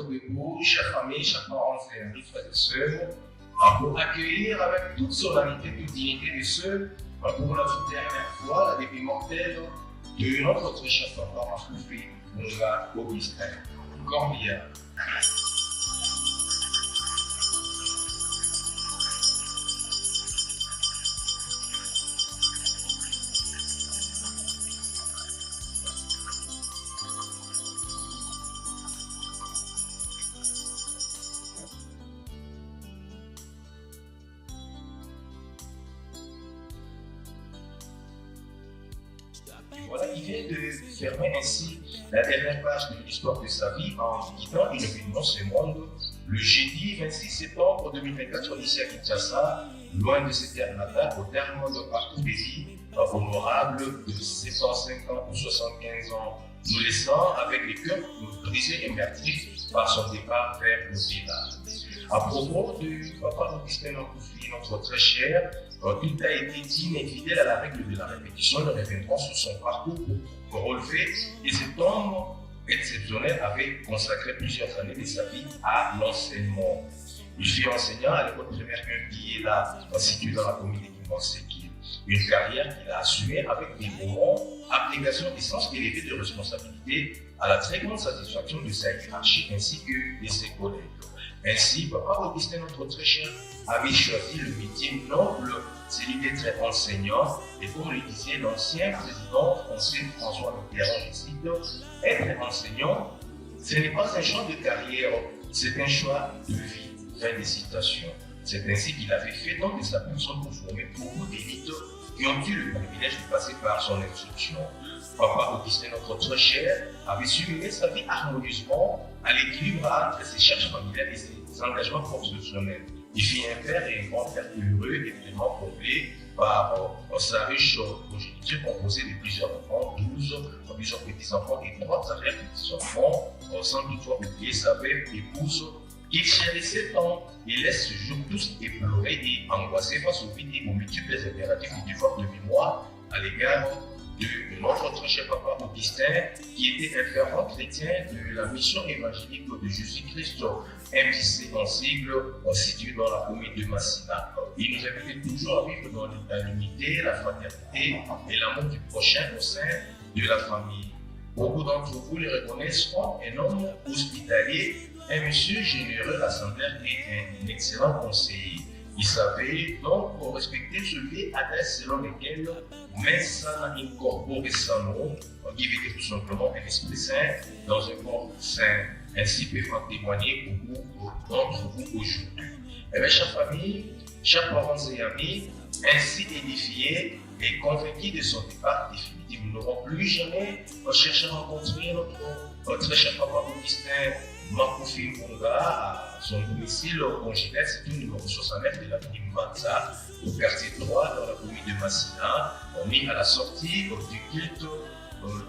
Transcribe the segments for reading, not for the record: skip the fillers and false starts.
mettre debout, chers familles, chers parents et amis, frères et sœurs, pour accueillir avec toute solennité, toute dignité de ceux, pour la toute dernière fois, la début mortelle de notre très cher papa, Marcoufi, Munga Augustin. Combien? Voilà, il vient de fermer ainsi la dernière page de l'histoire de sa vie en quittant inaugurément ce monde le jeudi 26 septembre 2024 ici à Kinshasa, loin de ses terres natales, au terme d'un parcours de vie honorable de 75 ans ou 75 ans, nous laissant avec les cœurs brisés et meurtris par son départ vers l'au-delà. À propos de Papa Augustin Marcoufi, notre très cher, tout a été dit mais fidèle à la règle de la répétition. Nous reviendrons sur son parcours pour relever et cet homme exceptionnel avait consacré plusieurs années de sa vie à l'enseignement. Il fut enseignant à l'école primaire qui est là, située dans la commune de Kimanseki. Une carrière qu'il a assumée avec des moments, application et sens élevé de responsabilité à la très grande satisfaction de sa hiérarchie ainsi que de ses collègues. Ainsi, Papa Augustin, notre très cher, avait choisi le métier noble, celui d'être enseignant, et comme le disait l'ancien président français François Mitterrand, je cite, être enseignant, ce n'est pas un choix de carrière, c'est un choix de vie. Fin de citation. C'est ainsi qu'il avait fait don de sa personne pour former beaucoup d'élites qui ont eu le privilège de passer par son instruction. Papa Augustin, notre très cher, avait su mener sa vie harmonieusement à l'équilibre entre ses charges familiales et ses engagements professionnels. Il fit un père et un grand-père heureux et pleinement comblé par sa riche progéniture composée de plusieurs enfants, 12, plusieurs petits-enfants et 3 arrière-petits-enfants, sans toutefois oublier sa belle épouse qu'il chérissait tant. Il laisse ce jour tous éplorés et angoissés face aux vides et aux multiples impératifs du devoir de mémoire à l'égard de notre très cher Papa Augustin, qui était un fervent chrétien de la mission évangélique de Jésus-Christ, MJC en sigle, situé dans la commune de Massina. Il nous invitait toujours à vivre dans l'unité, la fraternité et l'amour du prochain au sein de la famille. Beaucoup d'entre vous le reconnaissent comme un homme hospitalier, un monsieur généreux, assembleur et un excellent conseiller. Il savait donc respecter celui adresse selon lesquels Mensana incorpore sano, qui veut dire tout simplement un esprit saint dans un corps saint. Ainsi peut-on témoigner pour beaucoup d'entre vous aujourd'hui. Eh bien, chère famille, chers parents et amis, ainsi édifiés et convaincus de son départ définitif, nous n'aurons plus jamais cherché à rencontrer notre très cher Papa Augustin Marcoufi Munga à son domicile congénère, c'est une numéro 69 de la ville Mbanza, au quartier 3 dans la commune de Massina. On est à la sortie du culte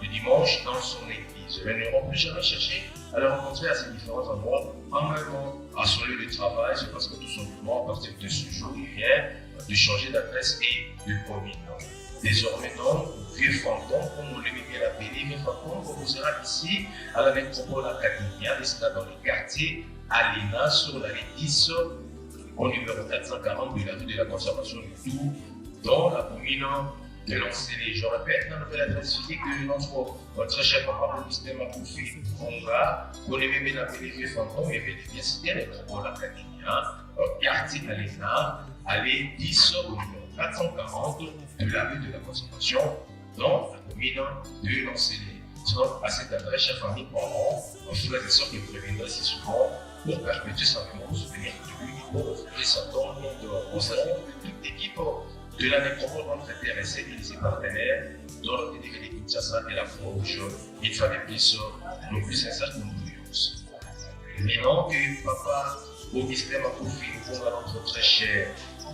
du dimanche dans son église. Nous n'aurons plus jamais cherché à le rencontrer à ces différents endroits, en même temps à son lieu de travail, c'est parce que tout simplement, à partir de ce jour, il vient de changer d'adresse et de commune. Désormais donc, vieux fantôme, comme on l'aimait bien l'appeler, vieux fantôme proposera ici à la métropole académienne, et cela dans le quartier Alena, sur la rue 10, au numéro 440 de la rue de la conservation du Tout, dans la commune de l'Ancélé. Je répète, la nouvelle adresse physique de notre très cher Papa Augustin Marcoufi Munga, qu'on aimait bien l'appeler vieux fantôme, et bien cité la métropole académienne, quartier Alena, allée 10 au numéro 440 de la rue de la conservation dans la commune de l'Ancélé. À cette adresse, chers familles, parents, frères et sœurs qui préviendront si souvent pour perpétuer simplement le souvenir de lui, pour offrir sa tombe au salon de toute l'équipe de la nécropole entre intéressés et ses partenaires dans le TDV de Kinshasa et la Fauche. Il fallait plus nos plus sincères condoléances. Maintenant que Papa Augustin Marcoufi Munga, notre très cher,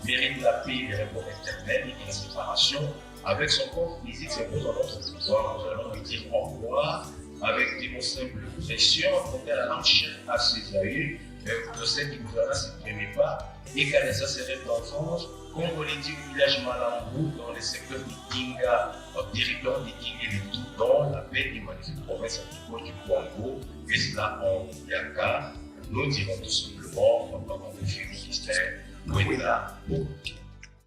mérite la paix et le repos éternel et la séparation avec son corps physique s'impose dans notre pouvoir. Nous allons lui dire au revoir avec des mots simples, précieux, empruntés à la langue chère à Césaïe, de cette gouvernance ne permet pas et qu'à les accélérer d'enfance, comme on l'a dit au village Malambou, dans les secteurs de Kinga, au territoire de Kinga et tout, dans la paix des magnifiques provinces du Congo, et cela en Yaka, nous dirons tout simplement, on va confier au ministère, où est là,